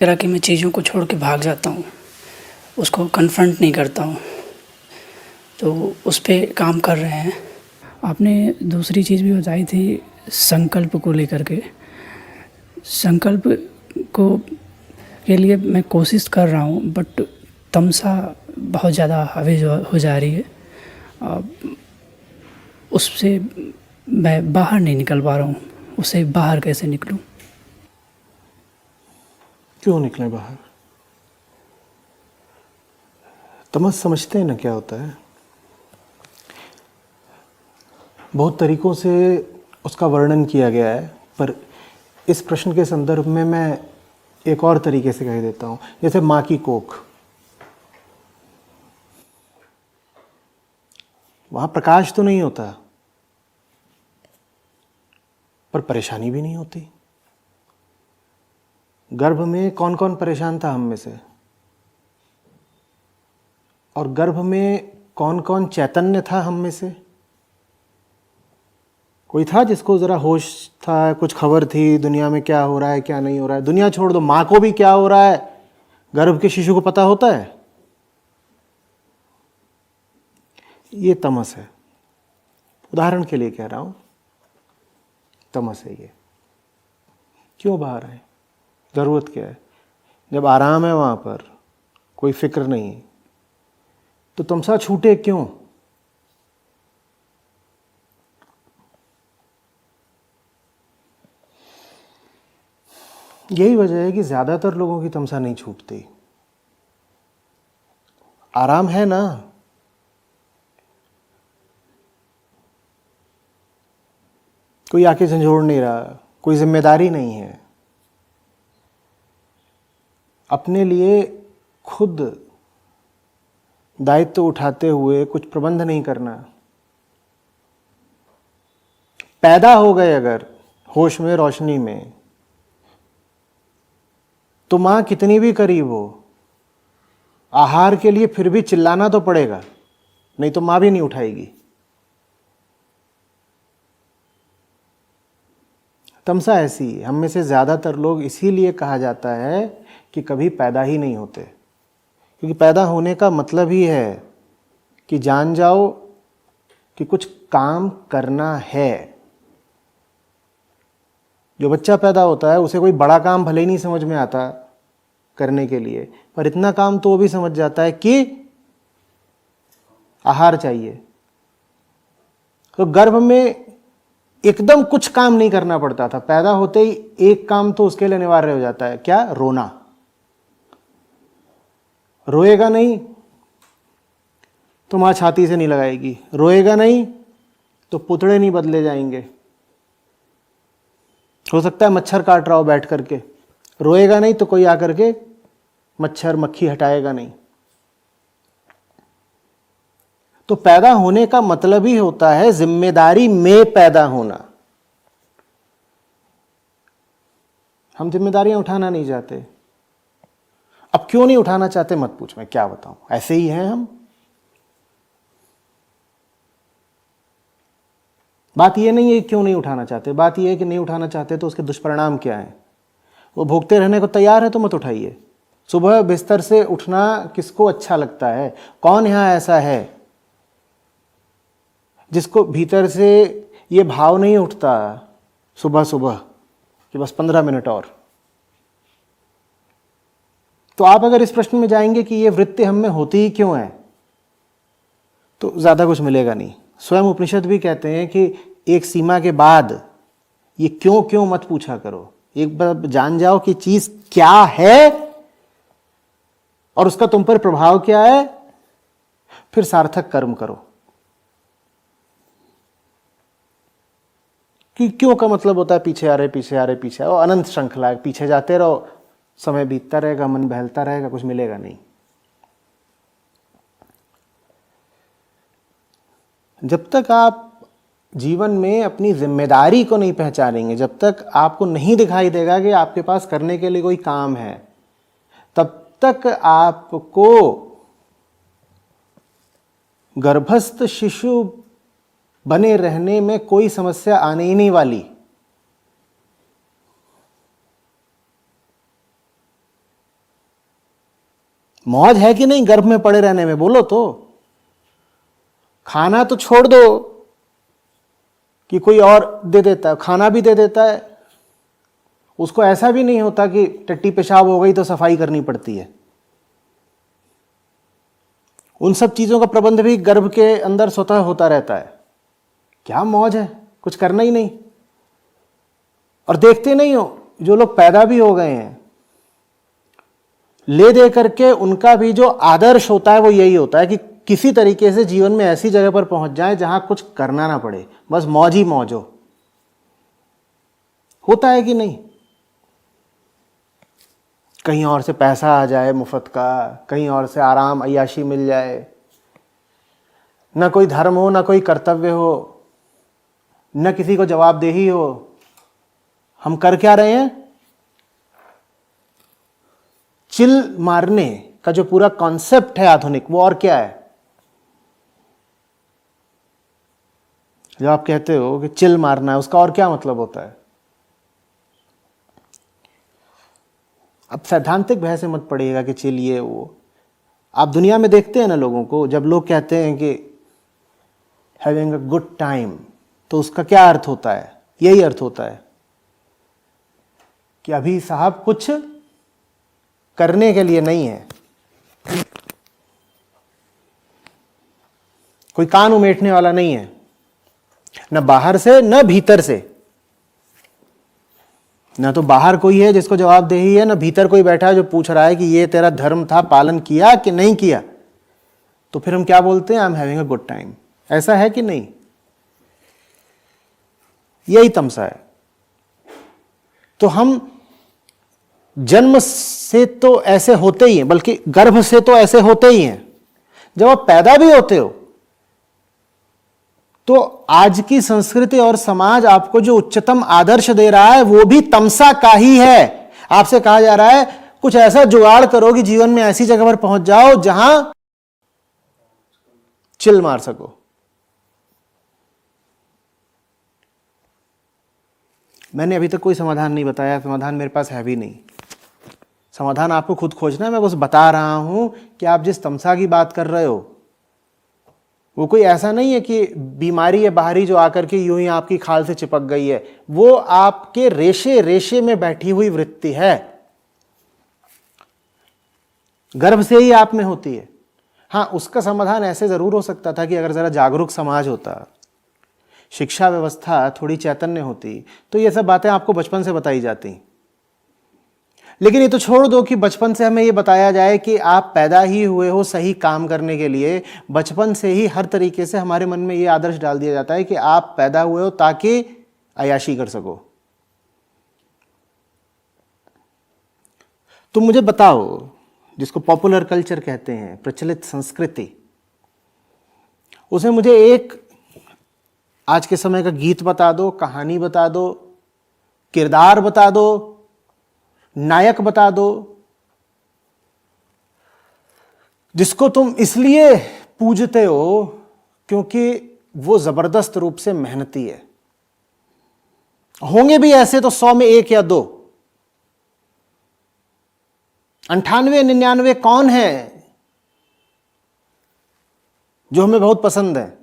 तरह कि मैं चीज़ों को छोड़ के भाग जाता हूँ, उसको कन्फ्रंट नहीं करता हूँ, तो उस पे काम कर रहे हैं। आपने दूसरी चीज़ भी बताई थी संकल्प को लेकर के। संकल्प को के लिए मैं कोशिश कर रहा हूँ, बट तमसा बहुत ज़्यादा हावी हो जा रही है। उससे मैं बाहर नहीं निकल पा रहा हूँ। उससे बाहर कैसे निकलूँ? क्यों निकलें बाहर? तमस समझते हैं ना क्या होता है? बहुत तरीकों से उसका वर्णन किया गया है, पर इस प्रश्न के संदर्भ में मैं एक और तरीके से कह देता हूँ। जैसे माँ की कोख, वहाँ प्रकाश तो नहीं होता, पर परेशानी भी नहीं होती। गर्भ में कौन कौन परेशान था हम में से? और गर्भ में कौन कौन चैतन्य था हम में से? कोई था जिसको ज़रा होश था, कुछ खबर थी दुनिया में क्या हो रहा है क्या नहीं हो रहा है? दुनिया छोड़ दो, माँ को भी क्या हो रहा है गर्भ के शिशु को पता होता है? ये तमस है। उदाहरण के लिए कह रहा हूँ, तमस है ये। क्यों बाहर आए? ज़रूरत क्या है? जब आराम है वहाँ पर, कोई फिक्र नहीं, तो तमसा छूटे क्यों? यही वजह है कि ज़्यादातर लोगों की तमसा नहीं छूटती। आराम है ना, कोई आके झंझोड़ नहीं रहा, कोई जिम्मेदारी नहीं है, अपने लिए खुद दायित्व उठाते हुए कुछ प्रबंध नहीं करना। पैदा हो गए अगर होश में, रोशनी में, तो माँ कितनी भी करीब हो, आहार के लिए फिर भी चिल्लाना तो पड़ेगा, नहीं तो माँ भी नहीं उठाएगी। तमसा ऐसी, हम में से ज़्यादातर लोग इसीलिए कहा जाता है कि कभी पैदा ही नहीं होते, क्योंकि पैदा होने का मतलब ही है कि जान जाओ कि कुछ काम करना है। जो बच्चा पैदा होता है उसे कोई बड़ा काम भले ही नहीं समझ में आता करने के लिए, पर इतना काम तो वो भी समझ जाता है कि आहार चाहिए। तो गर्भ में एकदम कुछ काम नहीं करना पड़ता था, पैदा होते ही एक काम तो उसके लिए अनिवार्य हो जाता है, क्या? रोना। रोएगा नहीं तो मां छाती से नहीं लगाएगी, रोएगा नहीं तो पुतड़े नहीं बदले जाएंगे, हो सकता है मच्छर काट रहा हो बैठ करके, रोएगा नहीं तो कोई आकर के मच्छर मक्खी हटाएगा नहीं। तो पैदा होने का मतलब ही होता है जिम्मेदारी में पैदा होना। हम जिम्मेदारियां उठाना नहीं चाहते। अब क्यों नहीं उठाना चाहते मत पूछ, मैं क्या बताऊं, ऐसे ही हैं हम। बात यह नहीं है क्यों नहीं उठाना चाहते, बात यह है कि नहीं उठाना चाहते तो उसके दुष्परिणाम क्या है। वो भोगते रहने को तैयार है तो मत उठाइए। सुबह बिस्तर से उठना किसको अच्छा लगता है? कौन यहां ऐसा है जिसको भीतर से ये भाव नहीं उठता सुबह सुबह कि बस 15 मिनट और? तो आप अगर इस प्रश्न में जाएंगे कि ये वृत्ति हम में होती ही क्यों है, तो ज्यादा कुछ मिलेगा नहीं। स्वयं उपनिषद भी कहते हैं कि एक सीमा के बाद ये क्यों क्यों मत पूछा करो, एक बार जान जाओ कि चीज क्या है और उसका तुम पर प्रभाव क्या है, फिर सार्थक कर्म करो। कि क्यों का मतलब होता है पीछे आ रहे पीछे आ रहे पीछे, और अनंत श्रृंखला है, पीछे जाते रहो, समय बीतता रहेगा, मन बहलता रहेगा, कुछ मिलेगा नहीं। जब तक आप जीवन में अपनी जिम्मेदारी को नहीं पहचानेंगे, जब तक आपको नहीं दिखाई देगा कि आपके पास करने के लिए कोई काम है, तब तक आपको गर्भस्थ शिशु बने रहने में कोई समस्या आने ही नहीं वाली। मौज है कि नहीं गर्भ में पड़े रहने में? बोलो तो। खाना तो छोड़ दो कि कोई और दे देता है, खाना भी दे देता है, उसको ऐसा भी नहीं होता कि टट्टी पेशाब हो गई तो सफाई करनी पड़ती है। उन सब चीजों का प्रबंध भी गर्भ के अंदर स्वतः होता रहता है। क्या मौज है, कुछ करना ही नहीं। और देखते नहीं हो जो लोग पैदा भी हो गए हैं, ले दे करके उनका भी जो आदर्श होता है वो यही होता है कि किसी तरीके से जीवन में ऐसी जगह पर पहुंच जाए जहां कुछ करना ना पड़े, बस मौज ही मौज हो। होता है कि नहीं? कहीं और से पैसा आ जाए मुफ्त का, कहीं और से आराम अय्याशी मिल जाए, ना कोई धर्म हो, ना कोई कर्तव्य हो, न किसी को जवाबदेही हो। हम कर क्या रहे हैं? चिल मारने का जो पूरा कॉन्सेप्ट है आधुनिक, वो और क्या है? जो आप कहते हो कि चिल मारना है, उसका और क्या मतलब होता है? अब सैद्धांतिक बहस में मत पड़िएगा कि चिल ये वो। आप दुनिया में देखते हैं ना लोगों को, जब लोग कहते हैं कि हैविंग अ गुड टाइम, तो उसका क्या अर्थ होता है? यही अर्थ होता है कि अभी साहब कुछ करने के लिए नहीं है, कोई कान उमेटने वाला नहीं है, न बाहर से न भीतर से। न तो बाहर कोई है जिसको जवाबदेही है, न भीतर कोई बैठा है जो पूछ रहा है कि ये तेरा धर्म था, पालन किया कि नहीं किया। तो फिर हम क्या बोलते हैं? I am having a good time. ऐसा है कि नहीं? यही तमसा है। तो हम जन्म से तो ऐसे होते ही हैं, बल्कि गर्भ से तो ऐसे होते ही हैं। जब आप पैदा भी होते हो तो आज की संस्कृति और समाज आपको जो उच्चतम आदर्श दे रहा है वो भी तमसा का ही है। आपसे कहा जा रहा है कुछ ऐसा जुगाड़ करो कि जीवन में ऐसी जगह पर पहुंच जाओ जहां चिल मार सको। मैंने अभी तक कोई समाधान नहीं बताया, समाधान मेरे पास है भी नहीं। समाधान आपको खुद खोजना है। मैं बस बता रहा हूं कि आप जिस तमसा की बात कर रहे हो वो कोई ऐसा नहीं है कि बीमारी है बाहरी जो आकर के यूं ही आपकी खाल से चिपक गई है। वो आपके रेशे रेशे में बैठी हुई वृत्ति है, गर्भ से ही आप में होती है। हाँ, उसका समाधान ऐसे जरूर हो सकता था कि अगर जरा जागरूक समाज होता, शिक्षा व्यवस्था थोड़ी चैतन्य होती, तो ये सब बातें आपको बचपन से बताई जाती। लेकिन ये तो छोड़ दो कि बचपन से हमें ये बताया जाए कि आप पैदा ही हुए हो सही काम करने के लिए। बचपन से ही हर तरीके से हमारे मन में ये आदर्श डाल दिया जाता है कि आप पैदा हुए हो ताकि अय्याशी कर सको। तुम मुझे बताओ, जिसको पॉपुलर कल्चर कहते हैं, प्रचलित संस्कृति, उसमें मुझे एक आज के समय का गीत बता दो, कहानी बता दो, किरदार बता दो, नायक बता दो, जिसको तुम इसलिए पूजते हो क्योंकि वो जबरदस्त रूप से मेहनती है। होंगे भी ऐसे तो 100 में 1 या 2। 98 99 कौन है जो हमें बहुत पसंद है,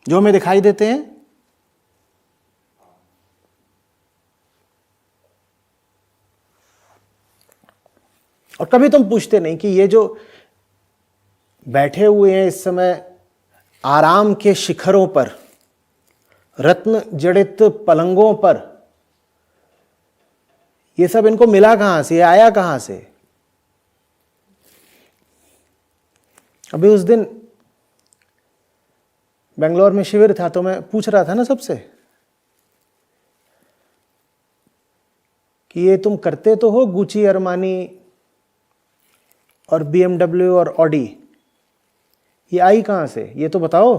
जो हमें दिखाई देते हैं? और कभी तुम पूछते नहीं कि ये जो बैठे हुए हैं इस समय आराम के शिखरों पर, रत्न जड़ित पलंगों पर, ये सब इनको मिला कहां से, ये आया कहां से? अभी उस दिन बेंगलोर में शिविर था तो मैं पूछ रहा था ना सबसे कि ये तुम करते तो हो गुची, अरमानी और BMW और ऑडी, ये आई कहां से? ये तो बताओ।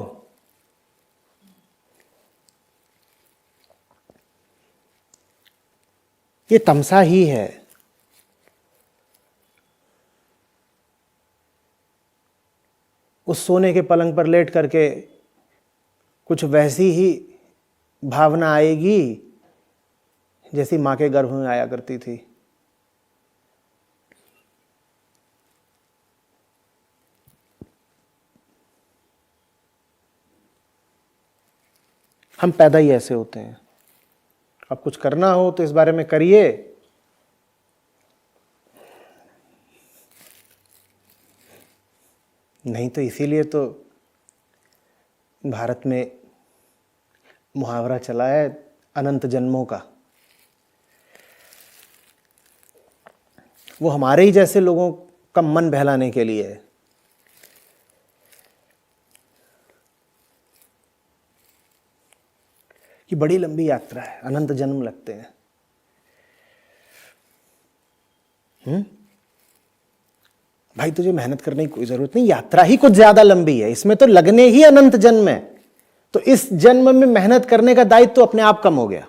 ये तमसा ही है। उस सोने के पलंग पर लेट करके कुछ वैसी ही भावना आएगी जैसी मां के गर्भ में आया करती थी। हम पैदा ही ऐसे होते हैं। अब कुछ करना हो तो इस बारे में करिए, नहीं तो इसीलिए तो भारत में मुहावरा चला है अनंत जन्मों का। वो हमारे ही जैसे लोगों का मन बहलाने के लिए है। कि बड़ी लंबी यात्रा है, अनंत जन्म लगते हैं। भाई तुझे मेहनत करने की कोई जरूरत नहीं, यात्रा ही कुछ ज्यादा लंबी है, इसमें तो लगने ही अनंत जन्म है। तो इस जन्म में मेहनत करने का दायित्व तो अपने आप कम हो गया।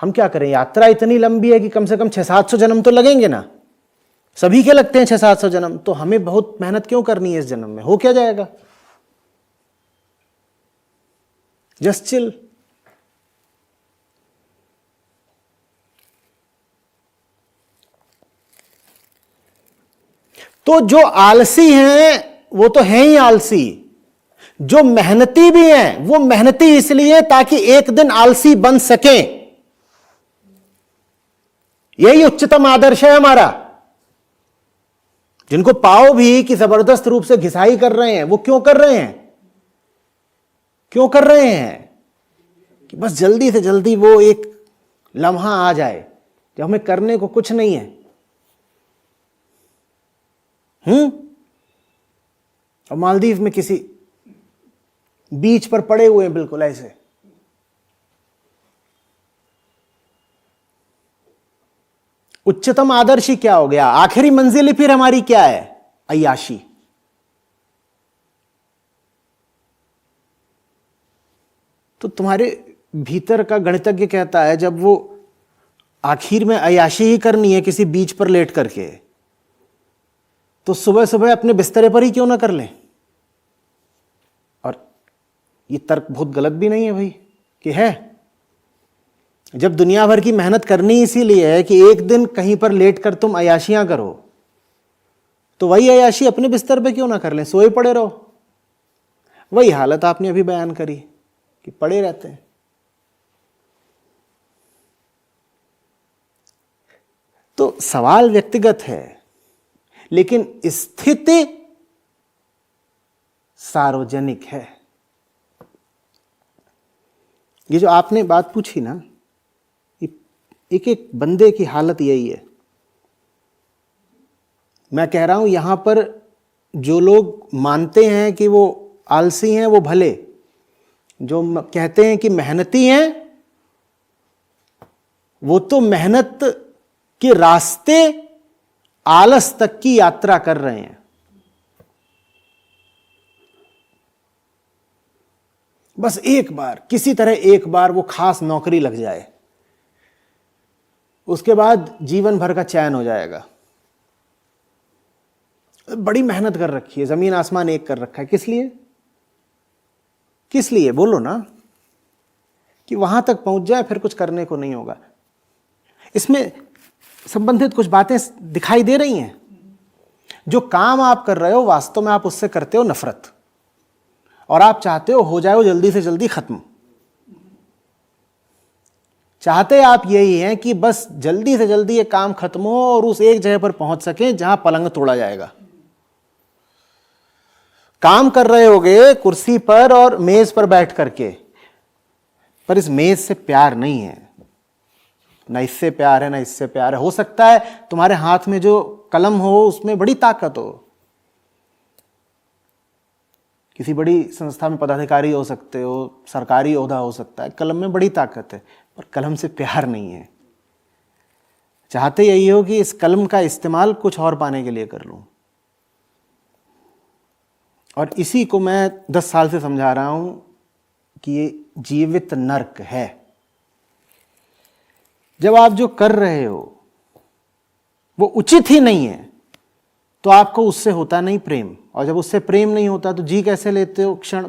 हम क्या करें, यात्रा इतनी लंबी है कि कम से कम 600-700 जन्म तो लगेंगे ना, सभी के लगते हैं 600-700 जन्म, तो हमें बहुत मेहनत क्यों करनी है इस जन्म में, हो क्या जाएगा, जस्ट चिल। तो जो आलसी हैं वो तो हैं ही आलसी, जो मेहनती भी हैं वो मेहनती इसलिए ताकि एक दिन आलसी बन सके। यही उच्चतम आदर्श है हमारा। जिनको पाओ भी कि जबरदस्त रूप से घिसाई कर रहे हैं, वो क्यों कर रहे हैं, क्यों कर रहे हैं, कि बस जल्दी से जल्दी वो एक लम्हा आ जाए जब हमें करने को कुछ नहीं है। और मालदीव में किसी बीच पर पड़े हुए हैं बिल्कुल ऐसे। उच्चतम आदर्श ही क्या हो गया, आखिरी मंजिल ही फिर हमारी क्या है, अय्याशी। तो तुम्हारे भीतर का गणितज्ञ कहता है जब वो आखिर में अय्याशी ही करनी है किसी बीच पर लेट करके, तो सुबह सुबह अपने बिस्तरे पर ही क्यों ना कर लें। और ये तर्क बहुत गलत भी नहीं है भाई, कि है जब दुनिया भर की मेहनत करनी इसीलिए है कि एक दिन कहीं पर लेट कर तुम अय्याशियां करो, तो वही अय्याशी अपने बिस्तर पे क्यों ना कर लें, सोए पड़े रहो। वही हालत आपने अभी बयान करी कि पड़े रहते हैं। तो सवाल व्यक्तिगत है, लेकिन स्थिति सार्वजनिक है। ये जो आपने बात पूछी ना, एक एक बंदे की हालत यही है। मैं कह रहा हूं यहां पर जो लोग मानते हैं कि वो आलसी हैं वो भले, जो कहते हैं कि मेहनती हैं वो तो मेहनत के रास्ते आलस तक की यात्रा कर रहे हैं। बस एक बार किसी तरह एक बार वो खास नौकरी लग जाए, उसके बाद जीवन भर का चैन हो जाएगा। बड़ी मेहनत कर रखी है, जमीन आसमान एक कर रखा है, किस लिए, किस लिए बोलो ना, कि वहां तक पहुंच जाए फिर कुछ करने को नहीं होगा। इसमें संबंधित कुछ बातें दिखाई दे रही हैं। जो काम आप कर रहे हो वास्तव में आप उससे करते हो नफरत, और आप चाहते हो जाए वो जल्दी से जल्दी खत्म। चाहते आप यही हैं कि बस जल्दी से जल्दी ये काम खत्म हो और उस एक जगह पर पहुंच सके जहां पलंग तोड़ा जाएगा। काम कर रहे होगे कुर्सी पर और मेज पर बैठ करके, पर इस मेज से प्यार नहीं है, ना इससे प्यार है ना इससे प्यार है। हो सकता है तुम्हारे हाथ में जो कलम हो उसमें बड़ी ताकत हो, किसी बड़ी संस्था में पदाधिकारी हो सकते हो, सरकारी ओहदा हो सकता है, कलम में बड़ी ताकत है, पर कलम से प्यार नहीं है। चाहते यही हो कि इस कलम का इस्तेमाल कुछ और पाने के लिए कर लूं। और इसी को मैं 10 साल से समझा रहा हूं कि ये जीवित नर्क है। जब आप जो कर रहे हो वो उचित ही नहीं है तो आपको उससे होता नहीं प्रेम, और जब उससे प्रेम नहीं होता तो जी कैसे लेते हो क्षण।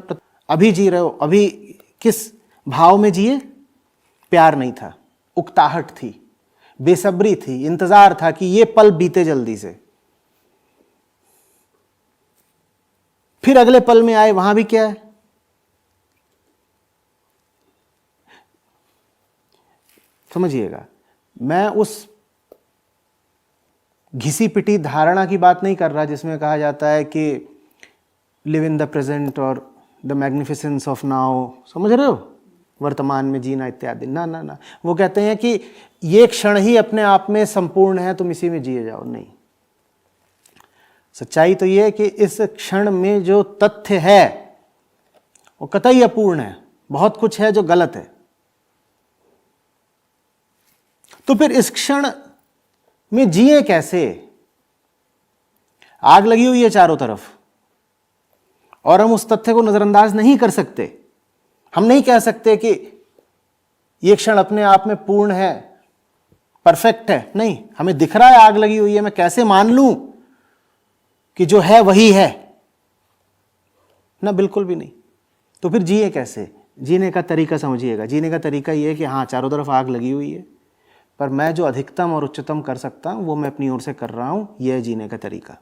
अभी जी रहे हो, अभी किस भाव में जिए, प्यार नहीं था, उकताहट थी, बेसब्री थी, इंतजार था कि ये पल बीते जल्दी से। फिर अगले पल में आए, वहां भी क्या है, समझिएगा, मैं उस घिसी पिटी धारणा की बात नहीं कर रहा जिसमें कहा जाता है कि लिव इन द प्रेजेंट और द मैग्निफिसेंस ऑफ नाउ, समझ रहे हो, वर्तमान में जीना इत्यादि। ना ना ना, वो कहते हैं कि ये क्षण ही अपने आप में संपूर्ण है, तुम इसी में जिए जाओ। नहीं, सच्चाई तो ये है कि इस क्षण में जो तथ्य है वो कतई अपूर्ण है, बहुत कुछ है जो गलत है। तो फिर इस क्षण में जिए कैसे? आग लगी हुई है चारों तरफ और हम उस तथ्य को नजरअंदाज नहीं कर सकते। हम नहीं कह सकते कि यह क्षण अपने आप में पूर्ण है, परफेक्ट है। नहीं, हमें दिख रहा है आग लगी हुई है, मैं कैसे मान लूं कि जो है वही है? ना, बिल्कुल भी नहीं। तो फिर जिए कैसे? जीने का तरीका समझिएगा। जीने का तरीका यह है कि हाँ, चारों तरफ आग लगी हुई है, पर मैं जो अधिकतम और उच्चतम कर सकता हूं वो मैं अपनी ओर से कर रहा हूं। यह है जीने का तरीका।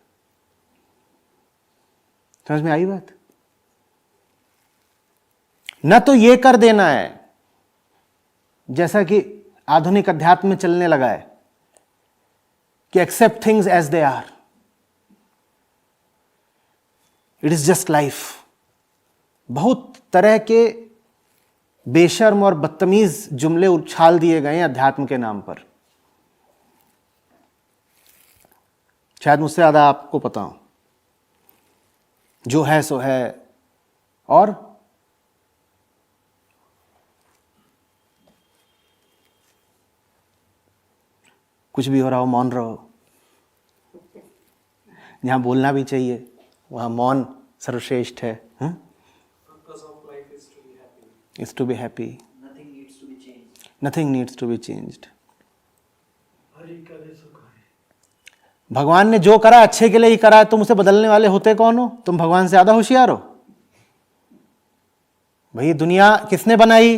समझ में आई बात? न तो ये कर देना है जैसा कि आधुनिक अध्यात्म में चलने लगा है कि accept things as they are, it is just life. बहुत तरह के बेशर्म और बदतमीज जुमले उछाल दिए गए हैं अध्यात्म के नाम पर। शायद मुझसे ज्यादा आपको पता हो। जो है सो है, और कुछ भी हो रहा हो मौन रहो। जहां बोलना भी चाहिए वहां मौन सर्वश्रेष्ठ है। is to be happy. Nothing needs to be changed. Nothing needs to be changed. भगवान ने जो करा अच्छे के लिए ही करा है। तुम उसे बदलने वाले होते कौन हो? तुम भगवान से ज्यादा होशियार हो? भाई, दुनिया किसने बनाई?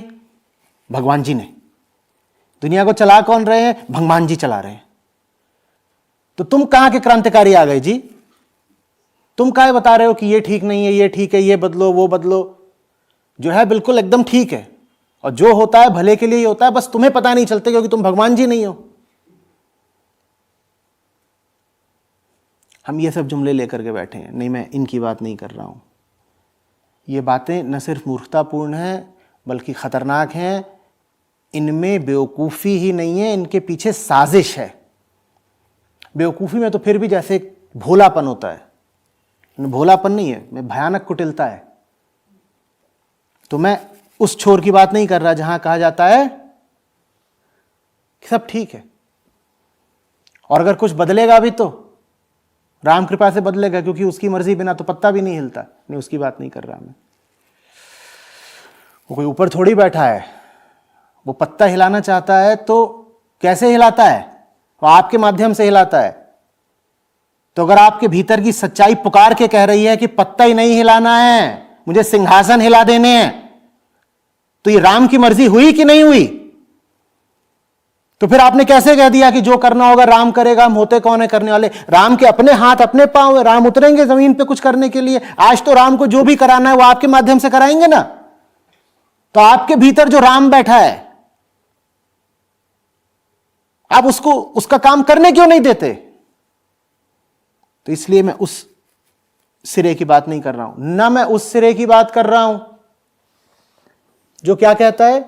भगवान जी ने। दुनिया को चला कौन रहे हैं? भगवान जी चला रहे हैं। तो तुम कहां के क्रांतिकारी आ गए जी? तुम काहे बता रहे हो कि ये ठीक नहीं है, ये ठीक है, ये बदलो, वो बदलो? जो है बिल्कुल एकदम ठीक है, और जो होता है भले के लिए ही होता है, बस तुम्हें पता नहीं चलते क्योंकि तुम भगवान जी नहीं हो। हम ये सब जुमले लेकर के बैठे हैं। नहीं, मैं इनकी बात नहीं कर रहा हूं। ये बातें न सिर्फ मूर्खतापूर्ण हैं बल्कि खतरनाक हैं। इनमें बेवकूफ़ी ही नहीं है, इनके पीछे साजिश है। बेवकूफ़ी में तो फिर भी जैसे भोलापन होता है, भोलापन नहीं है, में भयानक कुटिलता है। तो मैं उस छोर की बात नहीं कर रहा जहां कहा जाता है कि सब ठीक है, और अगर कुछ बदलेगा भी तो राम कृपा से बदलेगा, क्योंकि उसकी मर्जी बिना तो पत्ता भी नहीं हिलता। नहीं, उसकी बात नहीं कर रहा मैं। वो कोई ऊपर थोड़ी बैठा है, वो पत्ता हिलाना चाहता है तो कैसे हिलाता है? वो आपके माध्यम से हिलाता है। तो अगर आपके भीतर की सच्चाई पुकार के कह रही है कि पत्ता ही नहीं हिलाना है, मुझे सिंहासन हिला देने हैं, तो ये राम की मर्जी हुई कि नहीं हुई? तो फिर आपने कैसे कह दिया कि जो करना होगा राम करेगा? हम होते कौन है करने वाले? राम के अपने हाथ अपने पांव है। राम उतरेंगे जमीन पे कुछ करने के लिए? आज तो राम को जो भी कराना है वो आपके माध्यम से कराएंगे ना। तो आपके भीतर जो राम बैठा है, आप उसको उसका काम करने क्यों नहीं देते? तो इसलिए मैं उस सिरे की बात नहीं कर रहा हूं। ना मैं उस सिरे की बात कर रहा हूं जो क्या कहता है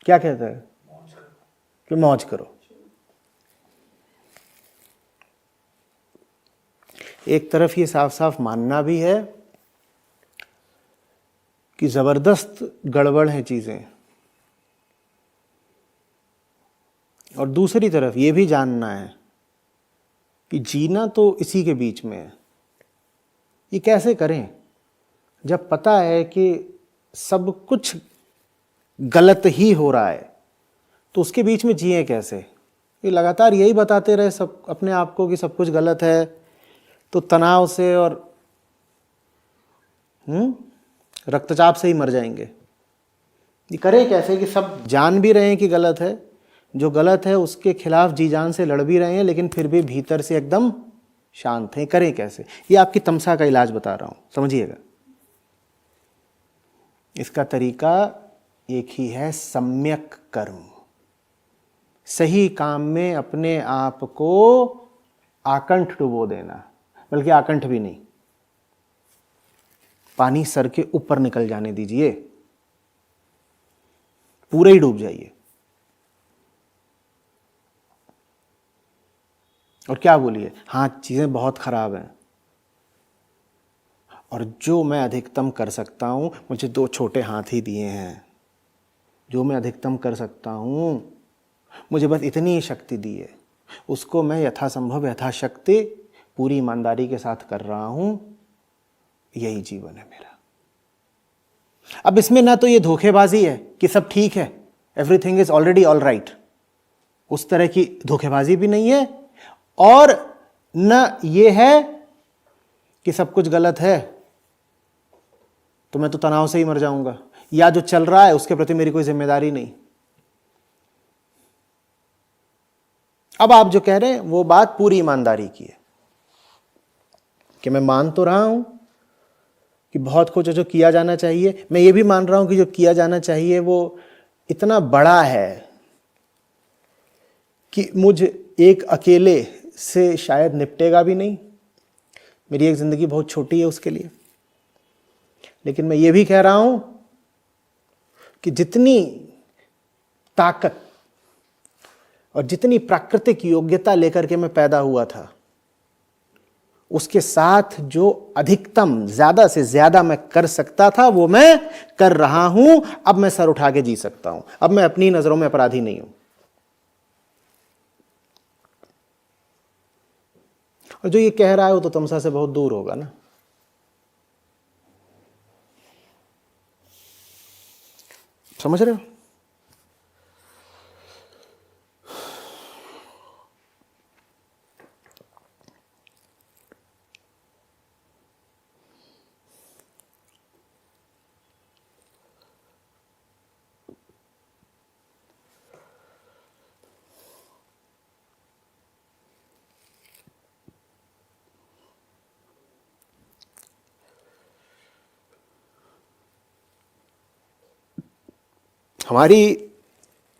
क्या कहता है कि मौज करो। एक तरफ ये साफ साफ मानना भी है कि जबरदस्त गड़बड़ है चीजें, और दूसरी तरफ ये भी जानना है कि जीना तो इसी के बीच में है। ये कैसे करें जब पता है कि सब कुछ गलत ही हो रहा है? तो उसके बीच में जिए कैसे? ये लगातार यही बताते रहे सब अपने आप को कि सब कुछ गलत है, तो तनाव से और रक्तचाप से ही मर जाएंगे। ये करें कैसे कि सब जान भी रहे हैं कि गलत है, जो गलत है उसके खिलाफ जी जान से लड़ भी रहे हैं, लेकिन फिर भी भीतर से एकदम शांत हैं, करें कैसे? ये आपकी तमसा का इलाज बता रहा हूं, समझिएगा। इसका तरीका एक ही है, सम्यक कर्म। सही काम में अपने आप को आकंठ डुबो देना, बल्कि आकंठ भी नहीं, पानी सर के ऊपर निकल जाने दीजिए, पूरे ही डूब जाइए। और क्या बोलिए, हाँ चीजें बहुत खराब हैं, और जो मैं अधिकतम कर सकता हूं, मुझे 2 छोटे हाथ ही दिए हैं, जो मैं अधिकतम कर सकता हूं, मुझे बस इतनी ही शक्ति दी है, उसको मैं यथासंभव यथाशक्ति पूरी ईमानदारी के साथ कर रहा हूं। यही जीवन है मेरा। अब इसमें ना तो ये धोखेबाजी है कि सब ठीक है, everything is already all right, उस तरह की धोखेबाजी भी नहीं है, और न ये है कि सब कुछ गलत है तो मैं तो तनाव से ही मर जाऊंगा, या जो चल रहा है उसके प्रति मेरी कोई जिम्मेदारी नहीं। अब आप जो कह रहे हैं वो बात पूरी ईमानदारी की है कि मैं मान तो रहा हूं कि बहुत कुछ जो किया जाना चाहिए, मैं ये भी मान रहा हूं कि जो किया जाना चाहिए वो इतना बड़ा है कि मुझ एक अकेले से शायद निपटेगा भी नहीं, मेरी एक जिंदगी बहुत छोटी है उसके लिए। लेकिन मैं ये भी कह रहा हूं कि जितनी ताकत और जितनी प्राकृतिक योग्यता लेकर के मैं पैदा हुआ था, उसके साथ जो अधिकतम ज्यादा से ज्यादा मैं कर सकता था वो मैं कर रहा हूं। अब मैं सर उठा के जी सकता हूं, अब मैं अपनी नजरों में अपराधी नहीं हूं। और जो ये कह रहा है वो तो तमसा से बहुत दूर होगा ना। समझ रहे हो? हमारी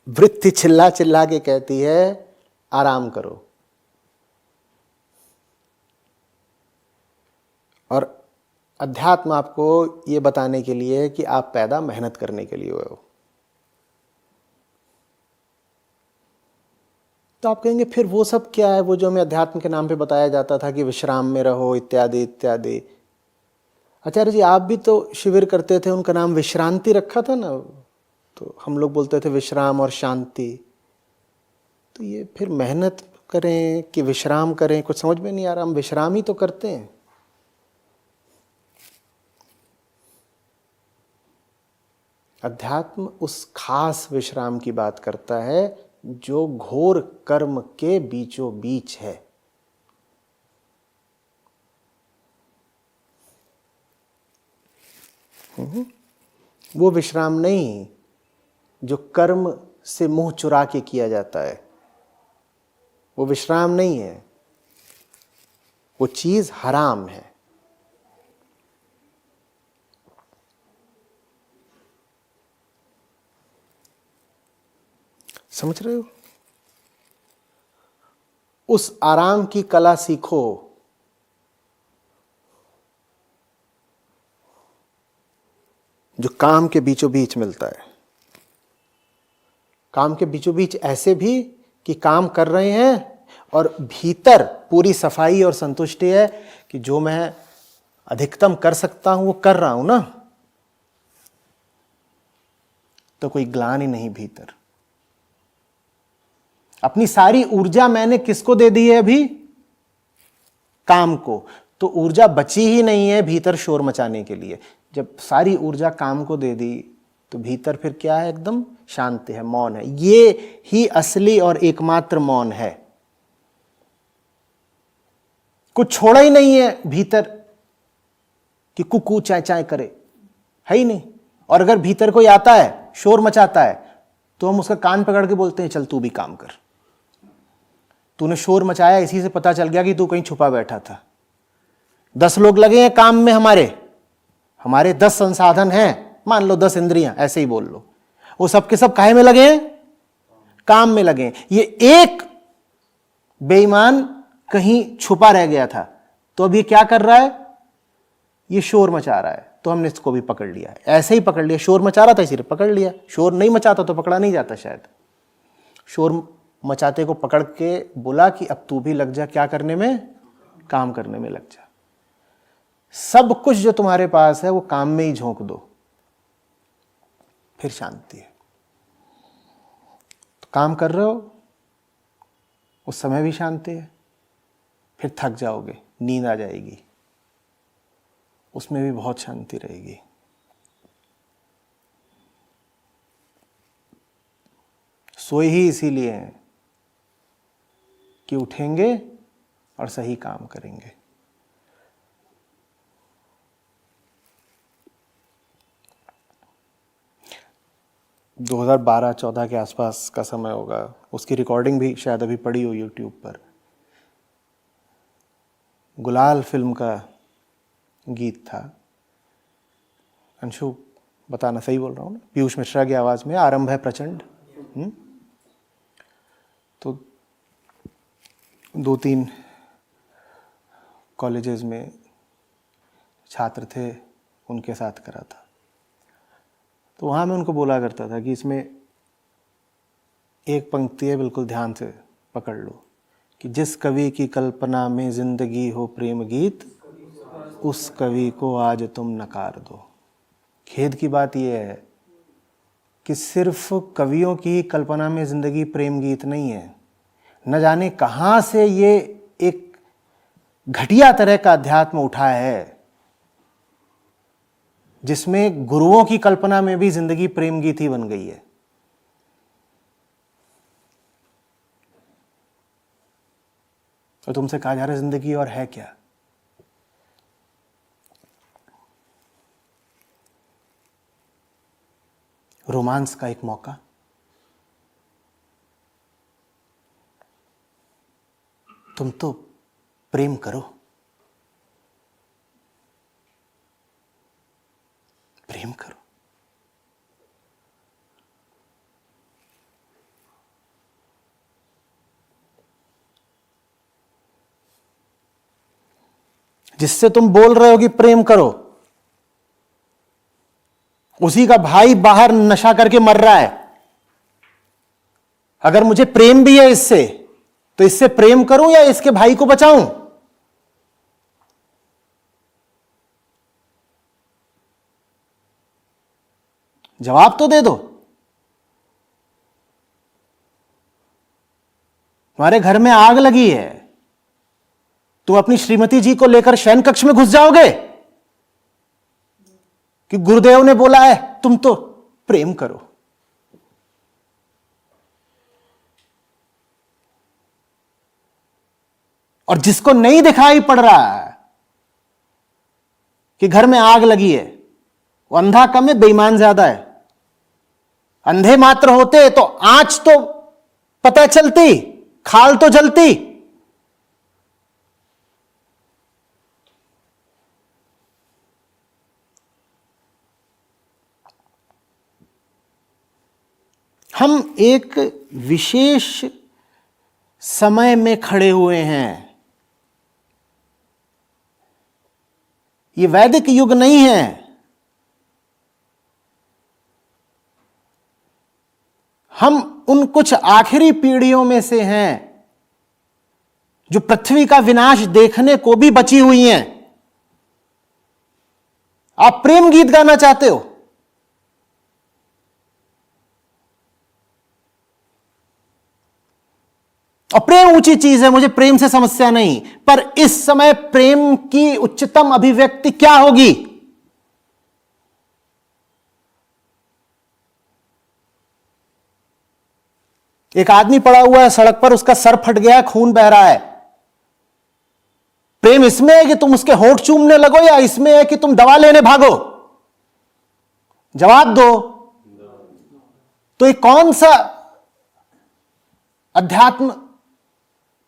वृत्ति चिल्ला चिल्ला के कहती है आराम करो, और अध्यात्म आपको यह बताने के लिए कि आप पैदा मेहनत करने के लिए हुए हो। तो आप कहेंगे फिर वो सब क्या है, वो जो हमें अध्यात्म के नाम पे बताया जाता था कि विश्राम में रहो इत्यादि इत्यादि। आचार्य जी आप भी तो शिविर करते थे, उनका नाम विश्रांति रखा था ना, तो हम लोग बोलते थे विश्राम और शांति। तो ये फिर मेहनत करें कि विश्राम करें, कुछ समझ में नहीं आ रहा। हम विश्राम ही तो करते हैं। अध्यात्म उस खास विश्राम की बात करता है जो घोर कर्म के बीचों बीच है। वो विश्राम नहीं जो कर्म से मुंह चुरा के किया जाता है, वो विश्राम नहीं है, वो चीज हराम है। समझ रहे हो? उस आराम की कला सीखो। जो काम के बीचों बीच मिलता है, काम के बीचों बीच ऐसे भी कि काम कर रहे हैं और भीतर पूरी सफाई और संतुष्टि है कि जो मैं अधिकतम कर सकता हूं वो कर रहा हूं ना, तो कोई ग्लानि नहीं भीतर। अपनी सारी ऊर्जा मैंने किसको दे दी है अभी? काम को। तो ऊर्जा बची ही नहीं है भीतर शोर मचाने के लिए। जब सारी ऊर्जा काम को दे दी तो भीतर फिर क्या है? एकदम शांति है, मौन है। ये ही असली और एकमात्र मौन है। कुछ छोड़ा ही नहीं है भीतर कि कुकू चाय चाय करे, है ही नहीं। और अगर भीतर कोई आता है शोर मचाता है तो हम उसका कान पकड़ के बोलते हैं चल तू भी काम कर, तूने शोर मचाया, इसी से पता चल गया कि तू कहीं छुपा बैठा था। 10 लोग लगे हैं काम में, हमारे 10 संसाधन हैं, मान लो 10 इंद्रियां, ऐसे ही बोल लो, वो सब के सब काहे में लगे हैं? काम में लगे हैं। ये एक बेईमान कहीं छुपा रह गया था, तो अब ये क्या कर रहा है? ये शोर मचा रहा है, तो हमने इसको भी पकड़ लिया। ऐसे ही पकड़ लिया, शोर मचा रहा था इसीलिए पकड़ लिया। शोर नहीं मचाता तो पकड़ा नहीं जाता शायद। शोर मचाते को पकड़ के बोला कि अब तू भी लग जा, क्या करने में? काम करने में लग जा। सब कुछ जो तुम्हारे पास है वो काम में ही झोंक दो, फिर शांति है। तो काम कर रहे हो उस समय भी शांति है, फिर थक जाओगे, नींद आ जाएगी, उसमें भी बहुत शांति रहेगी। सोए ही इसीलिए हैं कि उठेंगे और सही काम करेंगे। – 2012-14 के आसपास का समय होगा, उसकी रिकॉर्डिंग भी शायद अभी पड़ी हो यूट्यूब पर। गुलाल फिल्म का गीत था। अंशु बताना सही बोल रहा हूँ ना? पीयूष मिश्रा की आवाज़ में आरंभ है प्रचंड। तो 2-3 कॉलेजेस में छात्र थे, उनके साथ करा था। तो वहाँ मैं उनको बोला करता था कि इसमें एक पंक्ति है, बिल्कुल ध्यान से पकड़ लो, कि जिस कवि की कल्पना में जिंदगी हो प्रेम गीत, उस कवि को आज तुम नकार दो। खेद की बात यह है कि सिर्फ कवियों की कल्पना में जिंदगी प्रेम गीत नहीं है, न जाने कहाँ से ये एक घटिया तरह का अध्यात्म उठा है जिसमें गुरुओं की कल्पना में भी जिंदगी प्रेम गीत ही बन गई है। और तुमसे कहा जा रहा है जिंदगी और है क्या? रोमांस का एक मौका, तुम तो प्रेम करो, प्रेम करो। जिससे तुम बोल रहे हो कि प्रेम करो, उसी का भाई बाहर नशा करके मर रहा है। अगर मुझे प्रेम भी है इससे, तो इससे प्रेम करूं या इसके भाई को बचाऊं? जवाब तो दे दो। तुम्हारे घर में आग लगी है, तुम अपनी श्रीमती जी को लेकर शयन कक्ष में घुस जाओगे कि गुरुदेव ने बोला है तुम तो प्रेम करो? और जिसको नहीं दिखाई पड़ रहा है कि घर में आग लगी है, वो अंधा कम है, बेईमान ज्यादा है। अंधे मात्र होते तो आंच तो पता चलती, खाल तो जलती। हम एक विशेष समय में खड़े हुए हैं। ये वैदिक युग नहीं है। हम उन कुछ आखिरी पीढ़ियों में से हैं जो पृथ्वी का विनाश देखने को भी बची हुई हैं। आप प्रेम गीत गाना चाहते हो, और प्रेम ऊंची चीज है, मुझे प्रेम से समस्या नहीं, पर इस समय प्रेम की उच्चतम अभिव्यक्ति क्या होगी? एक आदमी पड़ा हुआ है सड़क पर, उसका सर फट गया है, खून बह रहा है। प्रेम इसमें है कि तुम उसके होंठ चूमने लगो, या इसमें है कि तुम दवा लेने भागो? जवाब दो। तो ये कौन सा अध्यात्म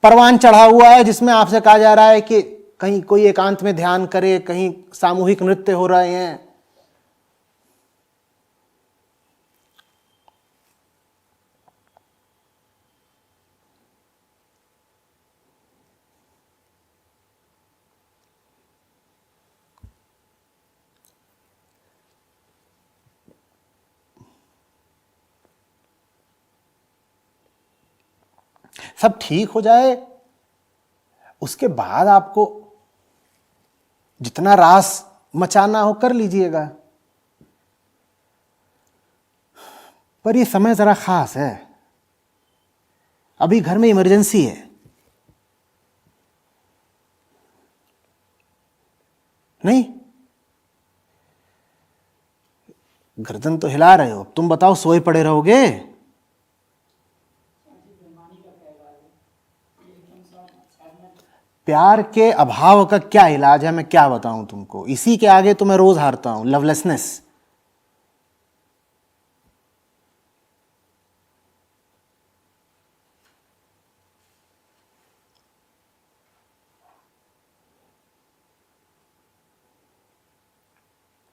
परवान चढ़ा हुआ है जिसमें आपसे कहा जा रहा है कि कहीं कोई एकांत में ध्यान करे, कहीं सामूहिक नृत्य हो रहे हैं। सब ठीक हो जाए, उसके बाद आपको जितना रास मचाना हो कर लीजिएगा। पर ये समय जरा खास है, अभी घर में इमरजेंसी है। नहीं, गर्दन तो हिला रहे हो, तुम बताओ सोए पड़े रहोगे? प्यार के अभाव का क्या इलाज है, मैं क्या बताऊं तुमको। इसी के आगे तो मैं रोज हारता हूं, लवलेसनेस।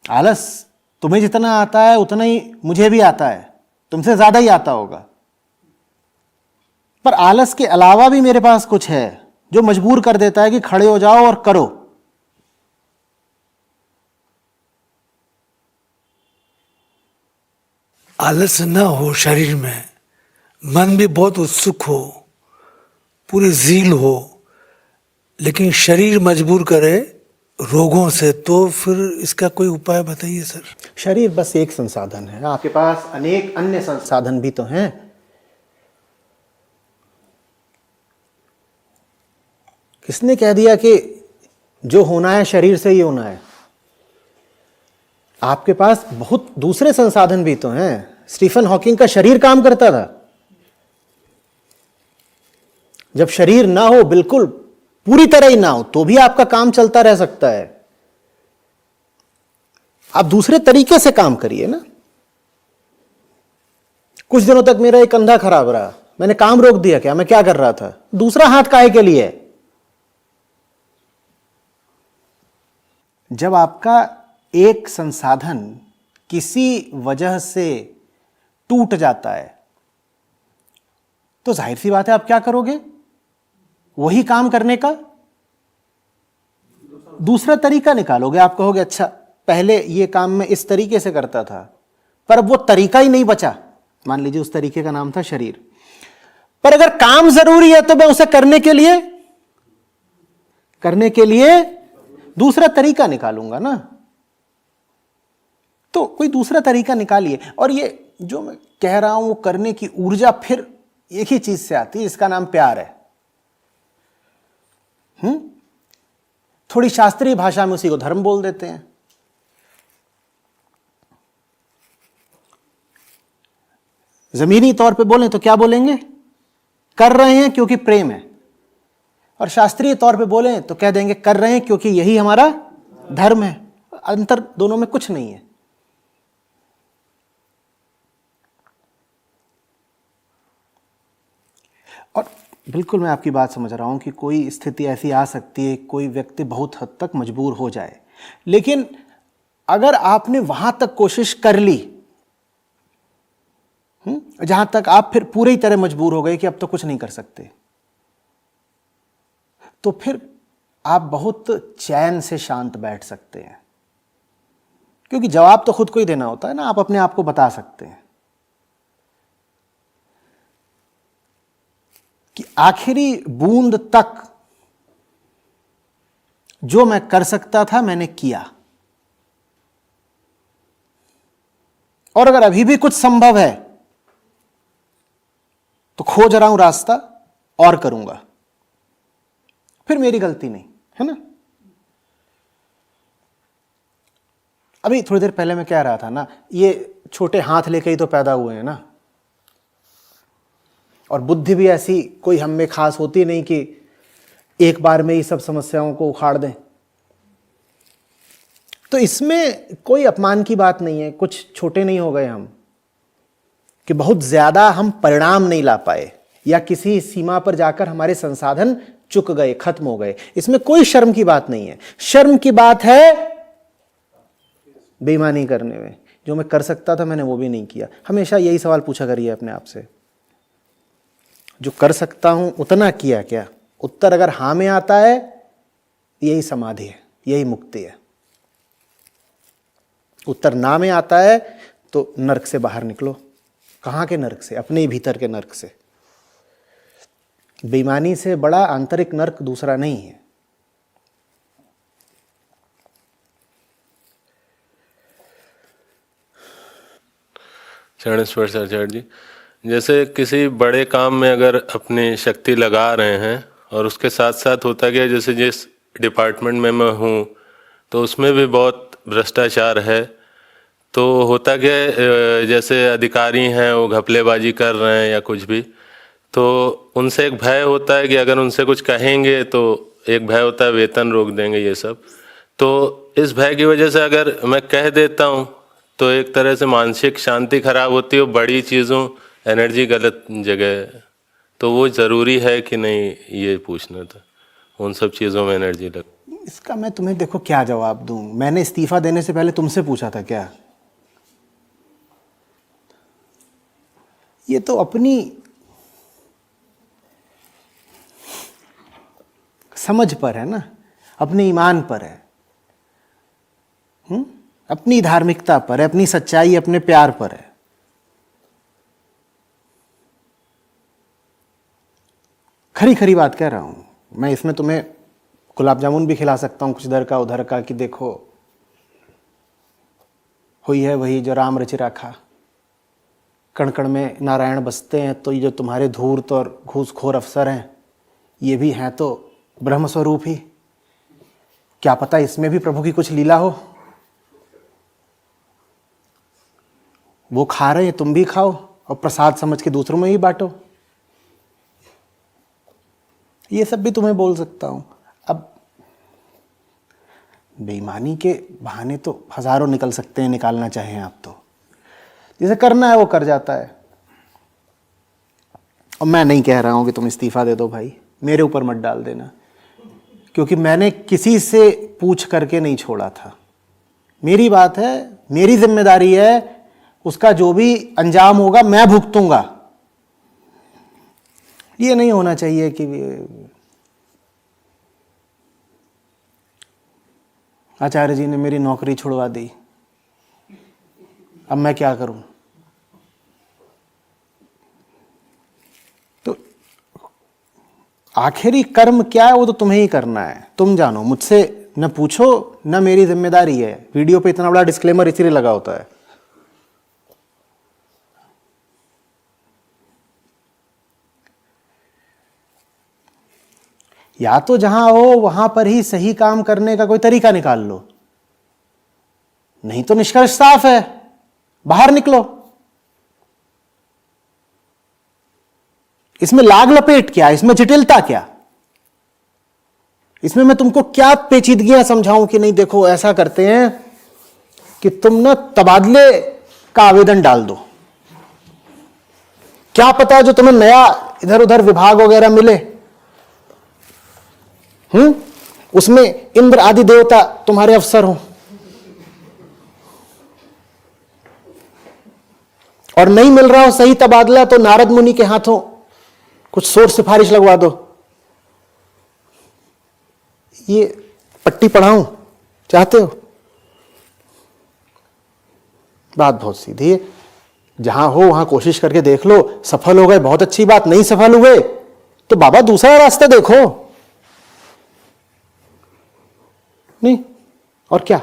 आलस तुम्हें जितना आता है उतना ही मुझे भी आता है, तुमसे ज्यादा ही आता होगा। पर आलस के अलावा भी मेरे पास कुछ है जो मजबूर कर देता है कि खड़े हो जाओ और करो। आलस न हो शरीर में, मन भी बहुत उत्सुक हो, पूरी झील हो, लेकिन शरीर मजबूर करे रोगों से, तो फिर इसका कोई उपाय बताइए सर। शरीर बस एक संसाधन है, आपके पास अनेक अन्य संसाधन भी तो हैं। किसने कह दिया कि जो होना है शरीर से ही होना है? आपके पास बहुत दूसरे संसाधन भी तो हैं। स्टीफन हॉकिंग का शरीर काम करता था। जब शरीर ना हो, बिल्कुल पूरी तरह ही ना हो, तो भी आपका काम चलता रह सकता है। आप दूसरे तरीके से काम करिए ना। कुछ दिनों तक मेरा एक कंधा खराब रहा, मैंने काम रोक दिया। क्या मैं क्या कर रहा था? दूसरा हाथ काहे के लिए? जब आपका एक संसाधन किसी वजह से टूट जाता है तो जाहिर सी बात है आप क्या करोगे? वही काम करने का दूसरा तरीका निकालोगे। आप कहोगे अच्छा पहले ये काम मैं इस तरीके से करता था, पर अब वो तरीका ही नहीं बचा। मान लीजिए उस तरीके का नाम था शरीर। पर अगर काम जरूरी है तो मैं उसे करने के लिए दूसरा तरीका निकालूंगा ना। तो कोई दूसरा तरीका निकालिए। और ये जो मैं कह रहा हूं वो करने की ऊर्जा फिर एक ही चीज से आती है, इसका नाम प्यार है। थोड़ी शास्त्रीय भाषा में उसी को धर्म बोल देते हैं। जमीनी तौर पे बोलें तो क्या बोलेंगे? कर रहे हैं क्योंकि प्रेम है। और शास्त्रीय तौर पे बोलें तो कह देंगे कर रहे हैं क्योंकि यही हमारा धर्म है। अंतर दोनों में कुछ नहीं है। और बिल्कुल मैं आपकी बात समझ रहा हूं कि कोई स्थिति ऐसी आ सकती है, कोई व्यक्ति बहुत हद तक मजबूर हो जाए। लेकिन अगर आपने वहां तक कोशिश कर ली जहां तक आप फिर पूरी तरह मजबूर हो गए कि अब तो कुछ नहीं कर सकते, तो फिर आप बहुत चैन से शांत बैठ सकते हैं। क्योंकि जवाब तो खुद को ही देना होता है ना। आप अपने आप को बता सकते हैं कि आखिरी बूंद तक जो मैं कर सकता था मैंने किया, और अगर अभी भी कुछ संभव है तो खोज रहा हूं रास्ता और करूंगा। फिर मेरी गलती नहीं है ना। अभी थोड़ी देर पहले मैं कह रहा था ना, ये छोटे हाथ लेके ही तो पैदा हुए हैं ना। और बुद्धि भी ऐसी कोई हम में खास होती नहीं कि एक बार में ही सब समस्याओं को उखाड़ दें। तो इसमें कोई अपमान की बात नहीं है। कुछ छोटे नहीं हो गए हम कि बहुत ज्यादा हम परिणाम नहीं ला पाए। या किसी सीमा पर जाकर हमारे संसाधन चुक गए, खत्म हो गए। इसमें कोई शर्म की बात नहीं है। शर्म की बात है बेईमानी करने में। जो मैं कर सकता था मैंने वो भी नहीं किया। हमेशा यही सवाल पूछा करिए अपने आप से, जो कर सकता हूं उतना किया क्या? उत्तर अगर हां में आता है, यही समाधि है, यही मुक्ति है। उत्तर ना में आता है तो नरक से बाहर निकलो। कहां के नरक से? अपने ही भीतर के नरक से। बेईमानी से बड़ा आंतरिक नरक दूसरा नहीं है। चरण स्पर्श आचार्य जी, जैसे किसी बड़े काम में अगर अपनी शक्ति लगा रहे हैं और उसके साथ साथ होता गया, जैसे जिस डिपार्टमेंट में मैं हूँ तो उसमें भी बहुत भ्रष्टाचार है, तो होता क्या है, जैसे अधिकारी हैं वो घपलेबाजी कर रहे हैं या कुछ भी, तो उनसे एक भय होता है कि अगर उनसे कुछ कहेंगे तो एक भय होता है वेतन रोक देंगे ये सब। तो इस भय की वजह से अगर मैं कह देता हूँ तो एक तरह से मानसिक शांति खराब होती है, बड़ी चीज़ों एनर्जी गलत जगह, तो वो ज़रूरी है कि नहीं, ये पूछना था। उन सब चीज़ों में एनर्जी लग, इसका मैं तुम्हें देखो क्या जवाब दूं। मैंने इस्तीफा देने से पहले तुमसे पूछा था क्या? ये तो अपनी समझ पर है ना, अपने ईमान पर है, अपनी धार्मिकता पर है, अपनी सच्चाई, अपने प्यार पर है। खरी खरी बात कह रहा हूं मैं। इसमें तुम्हें गुलाब जामुन भी खिला सकता हूं कुछ इधर का उधर का, कि देखो हुई है वही जो राम रचि राखा। कण कण में नारायण बसते हैं, तो ये जो तुम्हारे धूर्त और घूसखोर अफसर हैं ये भी हैं तो ब्रह्म स्वरूप ही। क्या पता इसमें भी प्रभु की कुछ लीला हो। वो खा रहे हैं, तुम भी खाओ और प्रसाद समझ के दूसरों में ही बांटो। ये सब भी तुम्हें बोल सकता हूं। अब बेईमानी के बहाने तो हजारों निकल सकते हैं, निकालना चाहें आप तो। जिसे करना है वो कर जाता है। और मैं नहीं कह रहा हूं कि तुम इस्तीफा दे दो भाई, मेरे ऊपर मत डाल देना, क्योंकि मैंने किसी से पूछ करके नहीं छोड़ा था। मेरी बात है, मेरी जिम्मेदारी है, उसका जो भी अंजाम होगा मैं भुगतूंगा। ये नहीं होना चाहिए कि आचार्य जी ने मेरी नौकरी छुड़वा दी, अब मैं क्या करूं। तो आखिरी कर्म क्या है वो तो तुम्हें ही करना है, तुम जानो। मुझसे न पूछो, न मेरी जिम्मेदारी है। वीडियो पे इतना बड़ा डिस्क्लेमर इसीलिए लगा होता है। या तो जहां हो वहां पर ही सही काम करने का कोई तरीका निकाल लो, नहीं तो निष्कर्ष साफ है, बाहर निकलो। इसमें लाग लपेट क्या, इसमें जटिलता क्या? इसमें मैं तुमको क्या पेचीदगियां समझाऊं कि नहीं देखो ऐसा करते हैं कि तुम ना तबादले का आवेदन डाल दो। क्या पता जो तुम्हें नया इधर उधर विभाग वगैरह मिले, उसमें इंद्र आदि देवता तुम्हारे अफसर हो, और नहीं मिल रहा हो सही तबादला तो नारद मुनि के हाथों कुछ सोच सिफारिश लगवा दो। ये पट्टी पढ़ाऊं चाहते हो? बात बहुत सीधी है। जहां हो वहां कोशिश करके देख लो, सफल हो गए बहुत अच्छी बात, नहीं सफल हुए तो बाबा दूसरा रास्ता देखो। नहीं और क्या।